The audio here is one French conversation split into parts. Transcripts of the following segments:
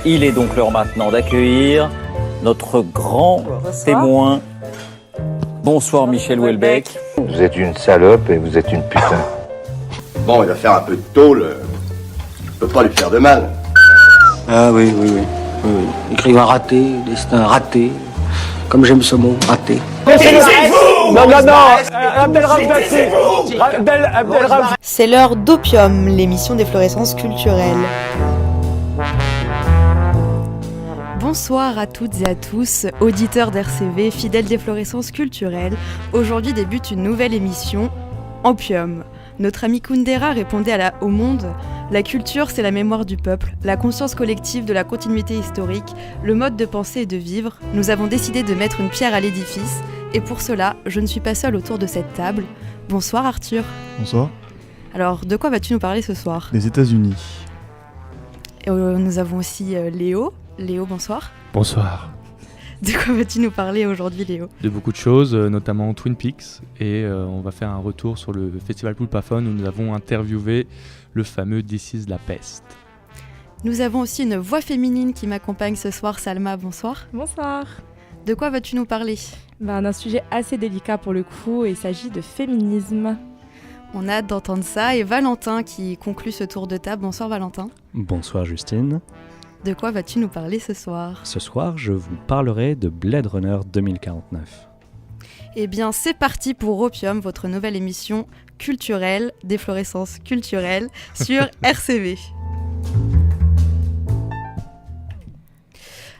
Il est donc l'heure maintenant d'accueillir notre grand témoin. Bonsoir Michel Houellebecq. Vous êtes une salope et vous êtes une putain. Bon, il va faire un peu de tôle. Je peux pas lui faire de mal. Ah oui. Écrivain raté, destin raté. Comme j'aime ce mot, raté. C'est l'heure d'Opium, l'émission d'efflorescence culturelle. Bonsoir à toutes et à tous, auditeurs d'RCV, fidèles d'efflorescence culturelle. Aujourd'hui débute une nouvelle émission, Opium. Notre ami Kundera répondait au monde: la culture, c'est la mémoire du peuple, la conscience collective de la continuité historique, le mode de penser et de vivre. Nous avons décidé de mettre une pierre à l'édifice, et pour cela, je ne suis pas seule autour de cette table. Bonsoir Arthur. Bonsoir. Alors, de quoi vas-tu nous parler ce soir ? Les États-Unis. Nous avons aussi Léo. Léo, bonsoir. Bonsoir. De quoi vas-tu nous parler aujourd'hui, Léo ? De beaucoup de choses, notamment Twin Peaks, et on va faire un retour sur le festival Pulpaphone où nous avons interviewé le fameux This is la peste. Nous avons aussi une voix féminine qui m'accompagne ce soir, Salma, bonsoir. Bonsoir. De quoi vas-tu nous parler ? D'un sujet assez délicat pour le coup, il s'agit de féminisme. On a hâte d'entendre ça, et Valentin qui conclut ce tour de table. Bonsoir Valentin. Bonsoir Justine. De quoi vas-tu nous parler ce soir ? Ce soir, je vous parlerai de Blade Runner 2049. Eh bien, c'est parti pour Opium, votre nouvelle émission culturelle, d'efflorescence culturelle, sur RCV.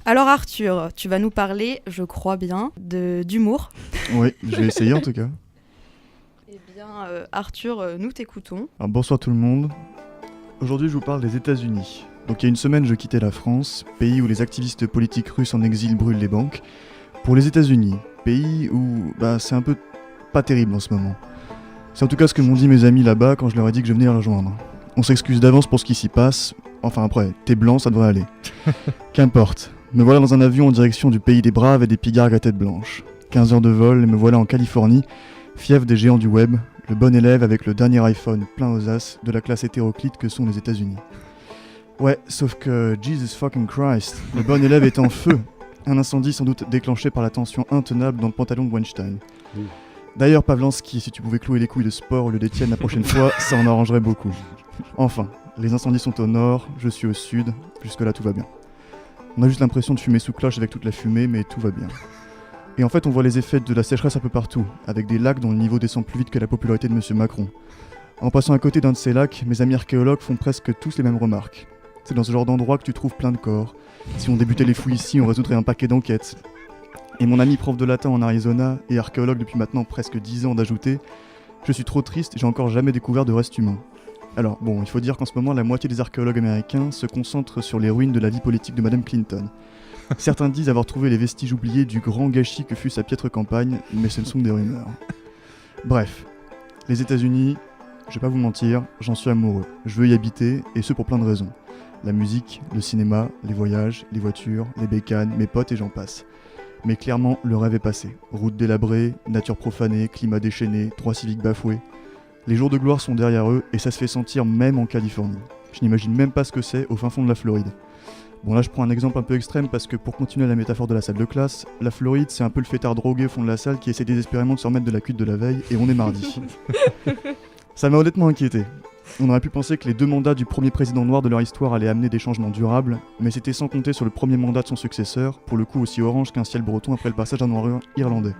Alors Arthur, tu vas nous parler, je crois bien, d'humour. Oui, je vais essayer en tout cas. Eh bien, Arthur, nous t'écoutons. Alors, bonsoir tout le monde. Aujourd'hui, je vous parle des États-Unis. Donc il y a une semaine, je quittais la France, pays où les activistes politiques russes en exil brûlent les banques, pour les États-Unis, pays où c'est un peu pas terrible en ce moment. C'est en tout cas ce que m'ont dit mes amis là-bas quand je leur ai dit que je venais les rejoindre. On s'excuse d'avance pour ce qui s'y passe, enfin après, t'es blanc, ça devrait aller. Qu'importe, me voilà dans un avion en direction du pays des braves et des pigargues à tête blanche. 15 heures de vol et me voilà en Californie, fief des géants du web, le bon élève avec le dernier iPhone plein aux as de la classe hétéroclite que sont les États-Unis. Ouais, sauf que Jesus fucking Christ, le bon élève est en feu. Un incendie sans doute déclenché par la tension intenable dans le pantalon de Weinstein. D'ailleurs, Pavlansky, si tu pouvais clouer les couilles de sport au lieu d'Étienne la prochaine fois, ça en arrangerait beaucoup. Enfin, les incendies sont au nord, je suis au sud, jusque-là tout va bien. On a juste l'impression de fumer sous cloche avec toute la fumée, mais tout va bien. Et en fait, on voit les effets de la sécheresse un peu partout, avec des lacs dont le niveau descend plus vite que la popularité de Monsieur Macron. En passant à côté d'un de ces lacs, mes amis archéologues font presque tous les mêmes remarques. C'est dans ce genre d'endroit que tu trouves plein de corps. Si on débutait les fouilles ici, on résoudrait un paquet d'enquêtes. Et mon ami prof de latin en Arizona, et archéologue depuis maintenant presque 10 ans d'ajouter, je suis trop triste, j'ai encore jamais découvert de restes humains. Alors bon, il faut dire qu'en ce moment, la moitié des archéologues américains se concentrent sur les ruines de la vie politique de Madame Clinton. Certains disent avoir trouvé les vestiges oubliés du grand gâchis que fut sa piètre campagne, mais ce ne sont que des rumeurs. Bref, les États-Unis, je vais pas vous mentir, j'en suis amoureux. Je veux y habiter, et ce pour plein de raisons. La musique, le cinéma, les voyages, les voitures, les bécanes, mes potes et j'en passe. Mais clairement, le rêve est passé. Route délabrée, nature profanée, climat déchaîné, droits civiques bafoués. Les jours de gloire sont derrière eux et ça se fait sentir même en Californie. Je n'imagine même pas ce que c'est au fin fond de la Floride. Bon là je prends un exemple un peu extrême parce que pour continuer la métaphore de la salle de classe, la Floride c'est un peu le fêtard drogué au fond de la salle qui essaie désespérément de se remettre de la cuite de la veille et on est mardi. Ça m'a honnêtement inquiété. On aurait pu penser que les 2 mandats du premier président noir de leur histoire allaient amener des changements durables, mais c'était sans compter sur le premier mandat de son successeur, pour le coup aussi orange qu'un ciel breton après le passage d'un noir irlandais.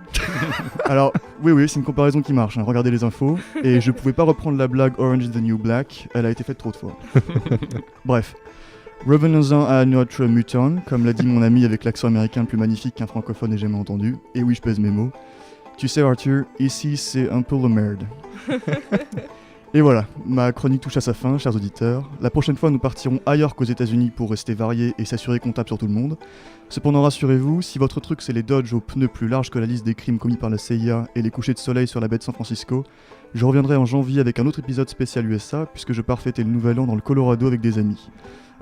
Alors, oui, c'est une comparaison qui marche, regardez les infos, et je pouvais pas reprendre la blague Orange is the New Black, elle a été faite trop de fois. Bref, revenons-en à notre mutant, comme l'a dit mon ami avec l'accent américain le plus magnifique qu'un francophone ait jamais entendu, et oui je pèse mes mots. Tu sais Arthur, ici c'est un peu la merde. Et voilà, ma chronique touche à sa fin, chers auditeurs. La prochaine fois, nous partirons ailleurs qu'aux États-Unis pour rester variés et s'assurer qu'on tape sur tout le monde. Cependant, rassurez-vous, si votre truc c'est les Dodge aux pneus plus larges que la liste des crimes commis par la CIA et les couchers de soleil sur la baie de San Francisco, je reviendrai en janvier avec un autre épisode spécial USA, puisque je pars fêter le nouvel an dans le Colorado avec des amis.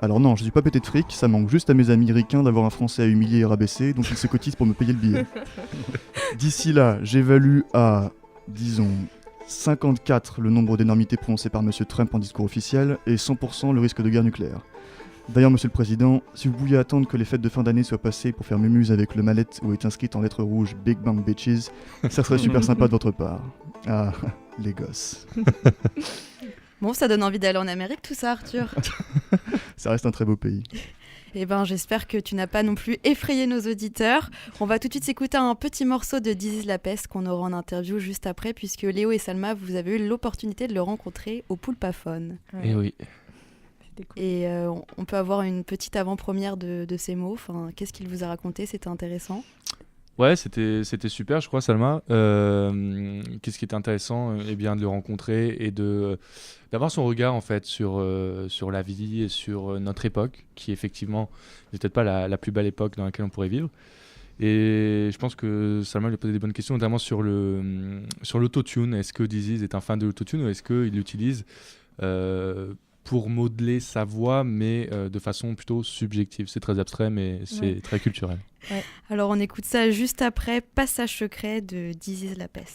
Alors non, je suis pas pété de fric, ça manque juste à mes amis ricains d'avoir un Français à humilier et rabaisser, donc ils se cotisent pour me payer le billet. D'ici là, j'évalue à, disons, 54 le nombre d'énormités prononcées par M. Trump en discours officiel et 100% le risque de guerre nucléaire. D'ailleurs, Monsieur le Président, si vous pouviez attendre que les fêtes de fin d'année soient passées pour faire mumuse avec le mallette où est inscrite en lettres rouges Big Bang Bitches, ça serait super sympa de votre part. Ah, les gosses. Bon, ça donne envie d'aller en Amérique tout ça, Arthur. Ça reste un très beau pays. Eh ben, j'espère que tu n'as pas non plus effrayé nos auditeurs. On va tout de suite s'écouter un petit morceau de This is la peste qu'on aura en interview juste après, puisque Léo et Salma, vous avez eu l'opportunité de le rencontrer au Poulpaphone. Et oui. Et on peut avoir une petite avant-première de ces mots. Enfin, qu'est-ce qu'il vous a raconté? C'était intéressant. Ouais, c'était super, je crois, Salma. Qu'est-ce qui était intéressant, eh bien, de le rencontrer et d'avoir son regard en fait sur la vie et sur notre époque, qui effectivement n'est peut-être pas la plus belle époque dans laquelle on pourrait vivre. Et je pense que Salma lui a posé des bonnes questions, notamment sur l'autotune. Est-ce que Diziz est un fan de l'autotune ou est-ce qu'il l'utilise pour modeler sa voix, mais de façon plutôt subjective? C'est très abstrait, mais c'est très culturel. Ouais. Alors on écoute ça juste après, Passage secret de This is la peste.